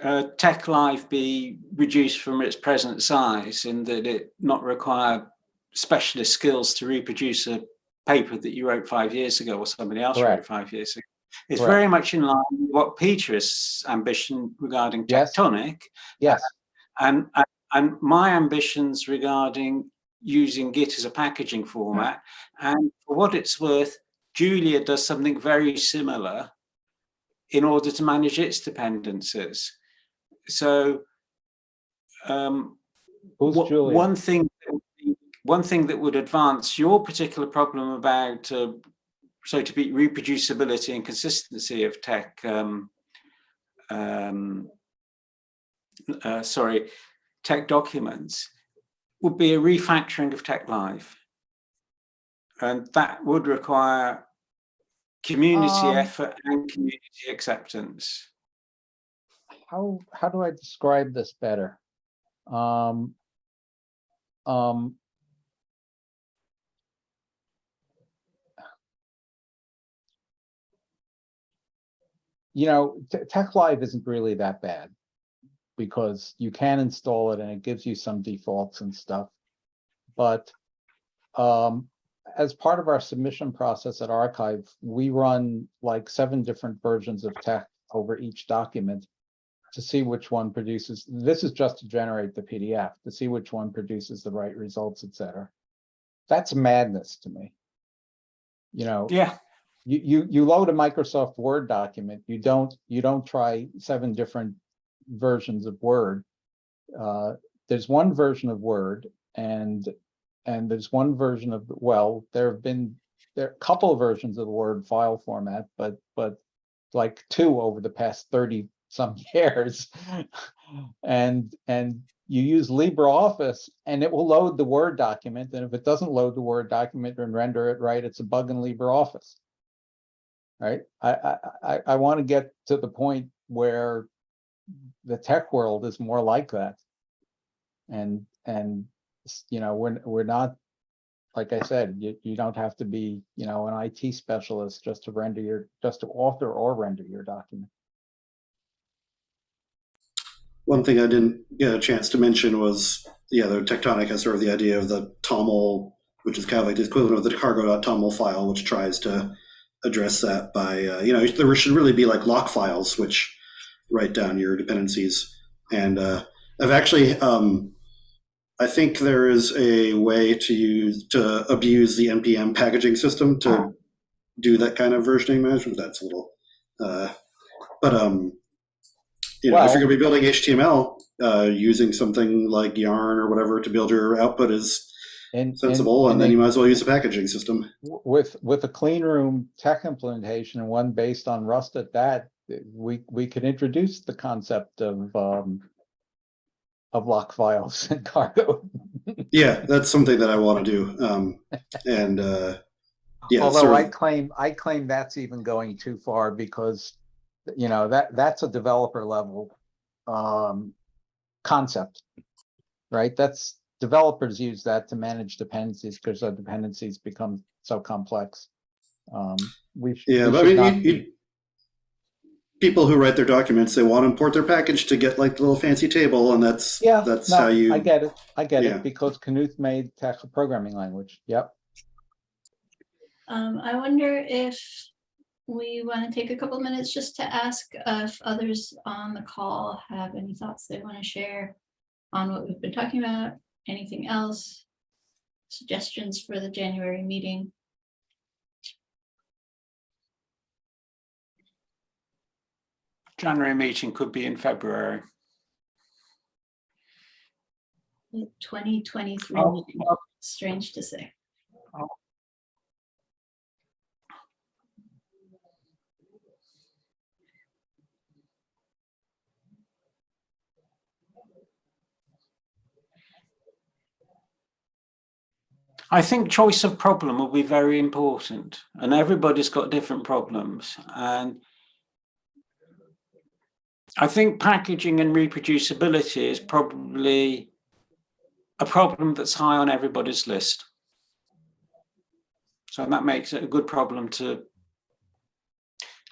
TechLive be reduced from its present size, in that it not require specialist skills to reproduce a paper that you wrote 5 years ago or somebody else wrote 5 years ago. It's very much in line with what Peter's ambition regarding Tectonic. Yes. And my ambitions regarding using Git as a packaging format. And for what it's worth, Julia does something very similar in order to manage its dependencies. So one thing that would advance your particular problem about, so to speak, reproducibility and consistency of tech, tech documents, would be a refactoring of TechLive. And that would require community effort and community acceptance. How do I describe this better? You know, TechLive isn't really that bad, because you can install it and it gives you some defaults and stuff. But as part of our submission process at Archive, we run like 7 different versions of Tech over each document to see which one produces. This is just to generate the PDF, to see which one produces the right results, etc. That's madness to me. You know, you load a Microsoft Word document, you don't try 7 different versions of Word. There's one version of Word, and there's one version of, well, there are a couple of versions of the Word file format, but like 2 over the past 30 some years. and you use LibreOffice and it will load the Word document, and if it doesn't load the Word document and render it right, it's a bug in LibreOffice. Right? I want to get to the point where the tech world is more like that, and you know, we're not, like I said, you don't have to be, you know, an IT specialist just to author or render your document. One thing I didn't get a chance to mention was, the Tectonic has sort of the idea of the TOML, which is kind of like the equivalent of the cargo.toml file, which tries to address that by, you know, there should really be like lock files which write down your dependencies. And I've actually, I think there is a way to abuse the NPM packaging system to do that kind of versioning management. That's a little, You know, if you're Well- going to be building HTML, using something like Yarn or whatever to build your output is sensible, and then you might as well use a packaging system. With a clean room tech implementation and one based on Rust at that, we could introduce the concept of lock files and cargo. Yeah, that's something that I want to do. Yeah, Although sort I of, claim that's even going too far, because you know that's a developer level concept, right? That's developers use that to manage dependencies because our dependencies become so complex. yeah, but I mean, people who write their documents, they want to import their package to get like the little fancy table, and that's how you. I get it. I get Yeah. it, because Knuth made tech a programming language. Yep. I wonder if we want to take a couple minutes just to ask if others on the call have any thoughts they want to share on what we've been talking about, anything else, suggestions for the January meeting. January meeting could be in February. 2023, strange to say. I think choice of problem will be very important, and everybody's got different problems. And I think packaging and reproducibility is probably a problem that's high on everybody's list. So that makes it a good problem to.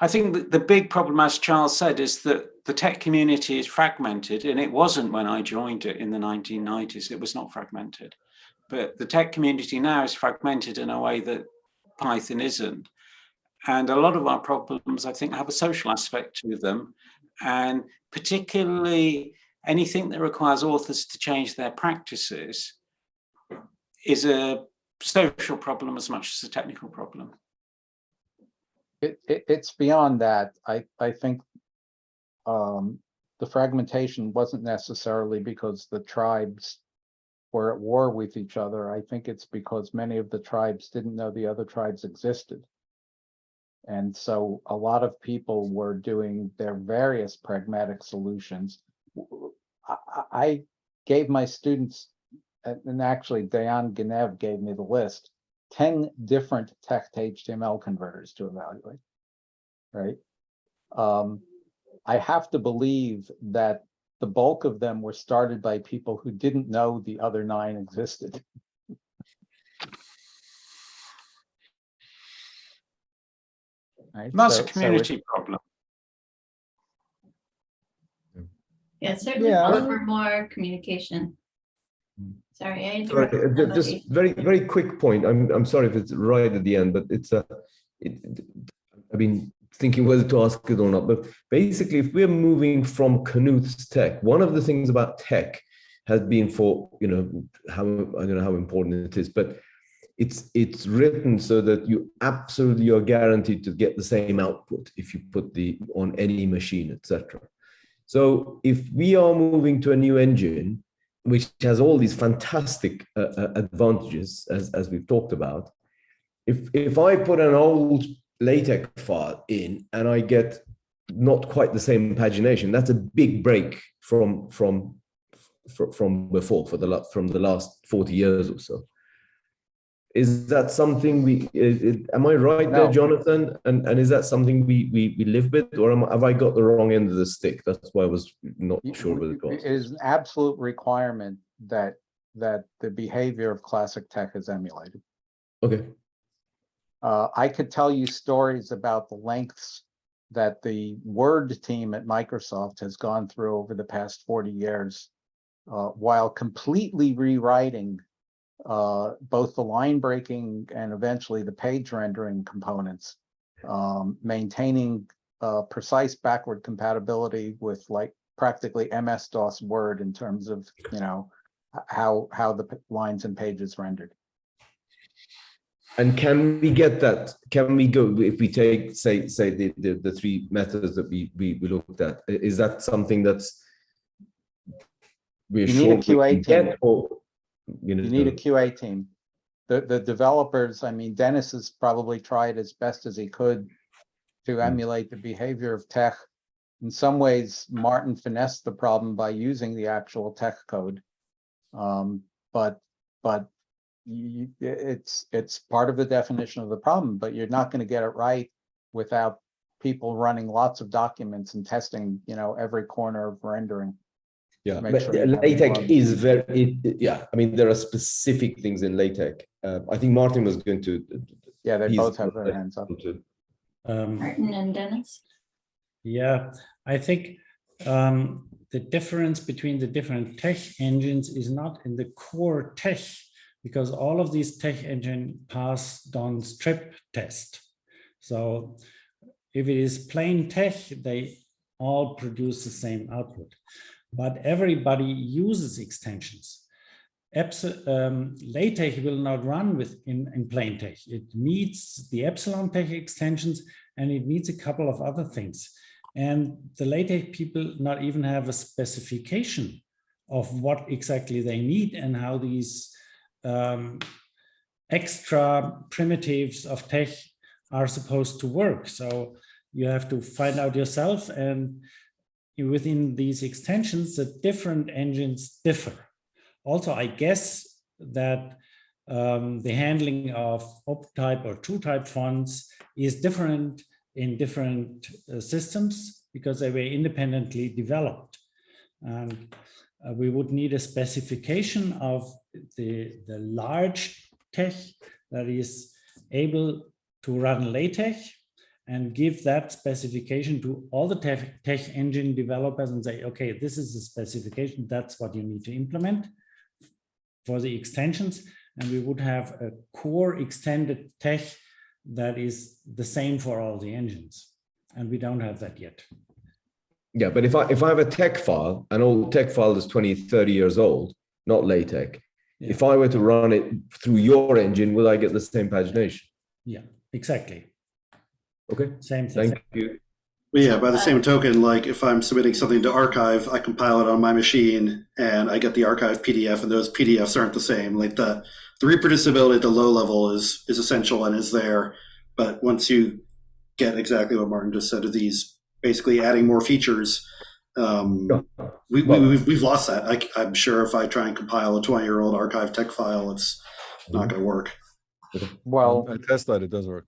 I think the big problem, as Charles said, is that the tech community is fragmented, and it wasn't when I joined it in the 1990s. It was not fragmented. But the tech community now is fragmented in a way that Python isn't. And a lot of our problems, I think, have a social aspect to them. And particularly anything that requires authors to change their practices is a social problem as much as a technical problem. It's beyond that. I think the fragmentation wasn't necessarily because the tribes were at war with each other. I think it's because many of the tribes didn't know the other tribes existed. And so a lot of people were doing their various pragmatic solutions. I gave my students, and actually Dayan Genev gave me the list, 10 different text HTML converters to evaluate, right? I have to believe that the bulk of them were started by people who didn't know the other 9 existed. Right? That's a community problem. Yeah, certainly call for more communication. Sorry, I interrupted. Sorry, just very quick point. I'm sorry if it's right at the end, but it's I've been thinking whether to ask it or not. But basically, if we're moving from Knuth's tech, one of the things about tech has been for, you know, how, I don't know how important it is, but it's written so that you absolutely are guaranteed to get the same output if you put on any machine, etc. So if we are moving to a new engine, which has all these fantastic advantages, as we've talked about, if I put an old LaTeX file in and I get not quite the same pagination, that's a big break from before, from the last 40 years or so. Is that something am I right there, Jonathan? And is that something we live with, or have I got the wrong end of the stick? That's why I was not sure whether it was. It is an absolute requirement that the behavior of classic tech is emulated. Okay. I could tell you stories about the lengths that the Word team at Microsoft has gone through over the past 40 years, while completely rewriting both the line breaking and eventually the page rendering components, maintaining precise backward compatibility with like practically MS-DOS Word in terms of, you know, how the lines and pages rendered. And can we get that? Can we go if we take say the three methods that we looked at? Is that something that's we're You need a sure we QA can team. get, or you You need a know? QA team. The developers, I mean, Dennis has probably tried as best as he could to emulate the behavior of tech. In some ways, Martin finessed the problem by using the actual tech code. But it's part of the definition of the problem, but you're not going to get it right without people running lots of documents and testing, you know, every corner of rendering. Yeah, Make but sure you have LaTeX bugs. is very, yeah, I mean, there are specific things in LaTeX. I think Martin was going to. Yeah, they he's- both have their hands up. Martin and Dennis. Yeah, I think the difference between the different tech engines is not in the core tech, because all of these tech engines pass Don strip test. So if it is plain tech, they all produce the same output, but everybody uses extensions. LaTeX will not run in plain tech. It needs the Epsilon tech extensions, and it needs a couple of other things. And the LaTeX people not even have a specification of what exactly they need and how these extra primitives of tech are supposed to work. So you have to find out yourself, and within these extensions, the different engines differ. Also, I guess that the handling of OpenType or TrueType fonts is different in different systems because they were independently developed. And we would need a specification of the large tech that is able to run LaTeX, and give that specification to all the tech engine developers and say, okay, this is the specification, that's what you need to implement for the extensions. And we would have a core extended tech that is the same for all the engines. And we don't have that yet. Yeah, but if I have a tech file, an old tech file that's 20, 30 years old, not LaTeX, Yeah. if I were to run it through your engine, will I get the same pagination? Yeah, exactly. Okay, Same thing. thank you. But yeah, by the same token, like if I'm submitting something to archive, I compile it on my machine and I get the archive PDF, and those PDFs aren't the same. Like the reproducibility at the low level is essential and is there. But once you get exactly what Martin just said, of these basically adding more features, we've lost that. I'm sure if I try and compile a 20-year-old archive tech file, it's not going to work. Well, I test that, it does work.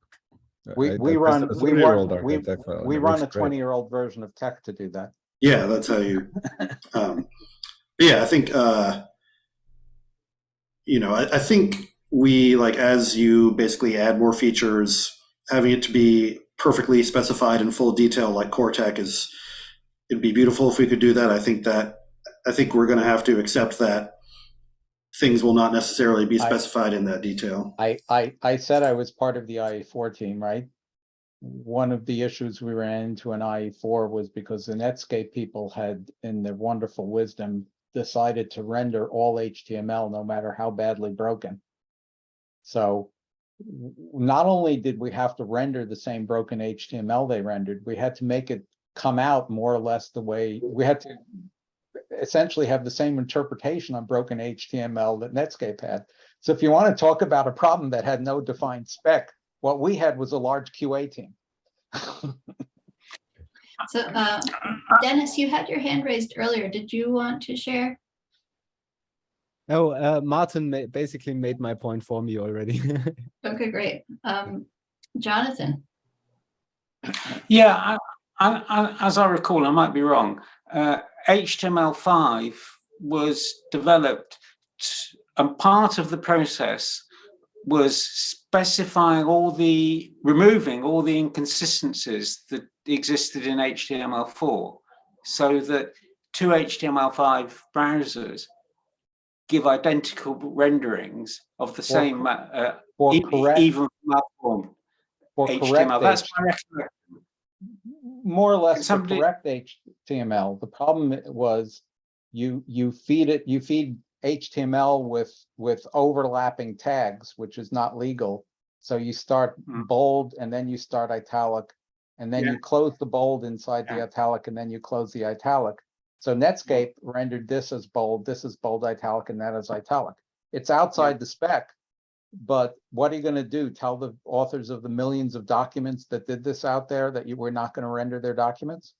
we I run tested a we 30-year-old run archive tech file, and we it run works a great. 20-year-old version of tech to do that. Yeah, that's how you. Yeah, I think I think we, like, as you basically add more features, having it to be perfectly specified in full detail like core tech it'd be beautiful if we could do that. I think we're going to have to accept that things will not necessarily be specified in that detail. I said I was part of the IE4 team, right? One of the issues we ran into in IE4 was because the Netscape people had, in their wonderful wisdom, decided to render all HTML no matter how badly broken. So not only did we have to render the same broken HTML they rendered, we had to make it come out more or less the way we had to essentially have the same interpretation on broken HTML that Netscape had. So if you want to talk about a problem that had no defined spec, what we had was a large QA team. So Dennis, you had your hand raised earlier. Did you want to share? Oh, Martin basically made my point for me already. Okay, great. Jonathan. Yeah, as I recall, I might be wrong, HTML5 was developed and part of the process was specifying removing all the inconsistencies that existed in HTML4 so that two HTML5 browsers give identical renderings of the same even malformed HTML. That's my recollection. More or less the correct HTML. The problem was you feed HTML with overlapping tags, which is not legal. So you start bold and then you start italic, and then you close the bold inside the italic, and then you close the italic. So Netscape rendered this as bold italic, and that as italic. It's outside the spec, but what are you going to do? Tell the authors of the millions of documents that did this out there that you were not going to render their documents?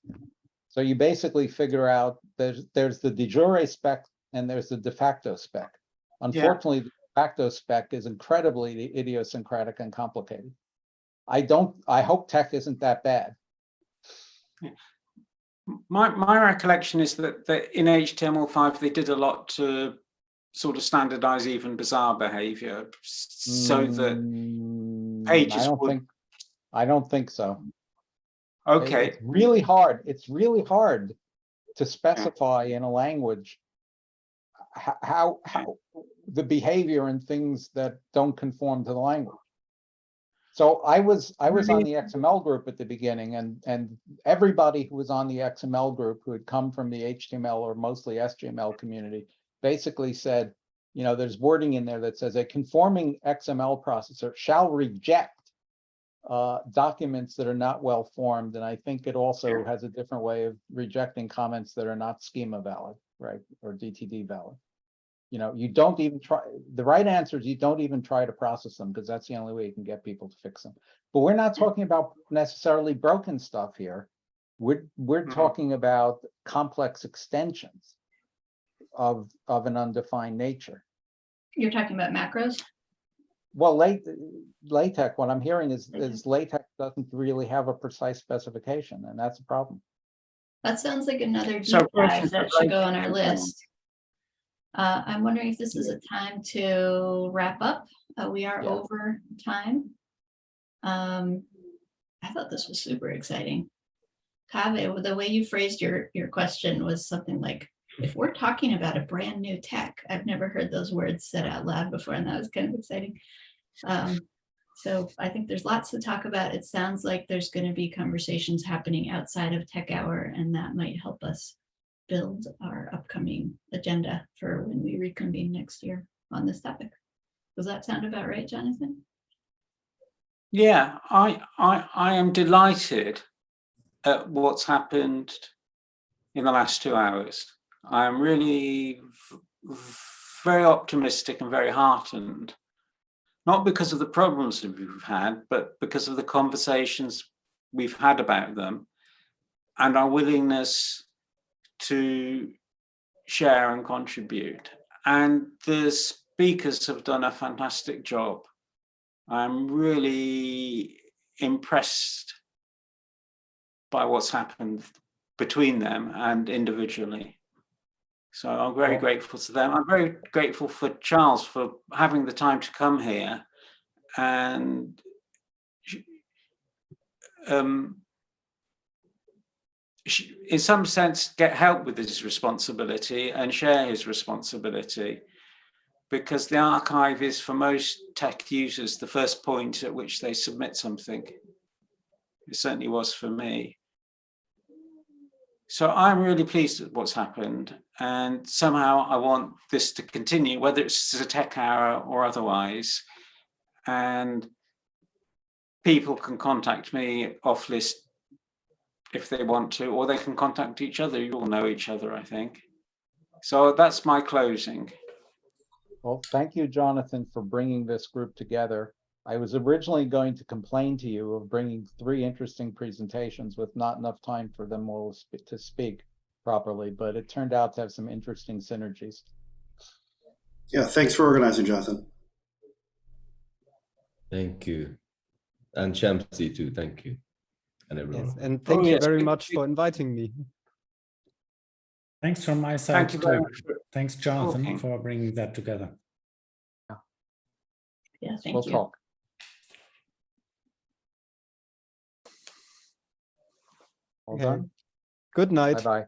So you basically figure out there's the de jure spec and there's the de facto spec. Unfortunately, the de facto spec is incredibly idiosyncratic and complicated. I hope tech isn't that bad. My recollection is that in HTML5 they did a lot to sort of standardize even bizarre behavior, so that pages I don't think so. Okay. It's really hard. It's really hard to specify in a language how the behavior and things that don't conform to the language. So I was on the XML group at the beginning, and everybody who was on the XML group who had come from the HTML or mostly SGML community basically said, you know, there's wording in there that says a conforming XML processor shall reject documents that are not well formed, and I think it also has a different way of rejecting comments that are not schema valid, right, or DTD valid. You know, you don't even try. The right answer is you don't even try to process them, because that's the only way you can get people to fix them. But we're not talking about necessarily broken stuff here. We're talking about complex extensions of an undefined nature. You're talking about macros? Well, LaTeX, what I'm hearing is LaTeX doesn't really have a precise specification, and that's a problem. That sounds like another deep So dive that should go on our list. I'm wondering if this is a time to wrap up. We are over time. I thought this was super exciting. Kaveh, the way you phrased your question was something like, if we're talking about a brand new tech, I've never heard those words said out loud before, and that was kind of exciting. So I think there's lots to talk about. It sounds like there's going to be conversations happening outside of Tech Hour, and that might help us build our upcoming agenda for when we reconvene next year on this topic. Does that sound about right, Jonathan? Yeah, I am delighted at what's happened in the last 2 hours. I'm really very optimistic and very heartened, not because of the problems that we've had, but because of the conversations we've had about them and our willingness to share and contribute. And the speakers have done a fantastic job. I'm really impressed by what's happened between them and individually. So I'm very grateful to them. I'm very grateful for Charles for having the time to come here and in some sense get help with his responsibility and share his responsibility, because the archive is, for most tech users, the first point at which they submit something. It certainly was for me. So I'm really pleased at what's happened, and somehow I want this to continue, whether it's a tech hour or otherwise. And people can contact me off list if they want to, or they can contact each other. You all know each other, I think. So that's my closing. Well, thank you, Jonathan, for bringing this group together. I was originally going to complain to you of bringing 3 interesting presentations with not enough time for them all to speak properly, but it turned out to have some interesting synergies. Yeah, thanks for organizing, Jonathan. Thank you. And Shamsi too, thank you. And everyone. Yes, and thank you very much for inviting me. Thanks from my side. Thank you very too. much. Thanks, Jonathan, talking. for bringing that together. Yeah, thank We'll you. talk. All Okay. done? Good night. Bye-bye.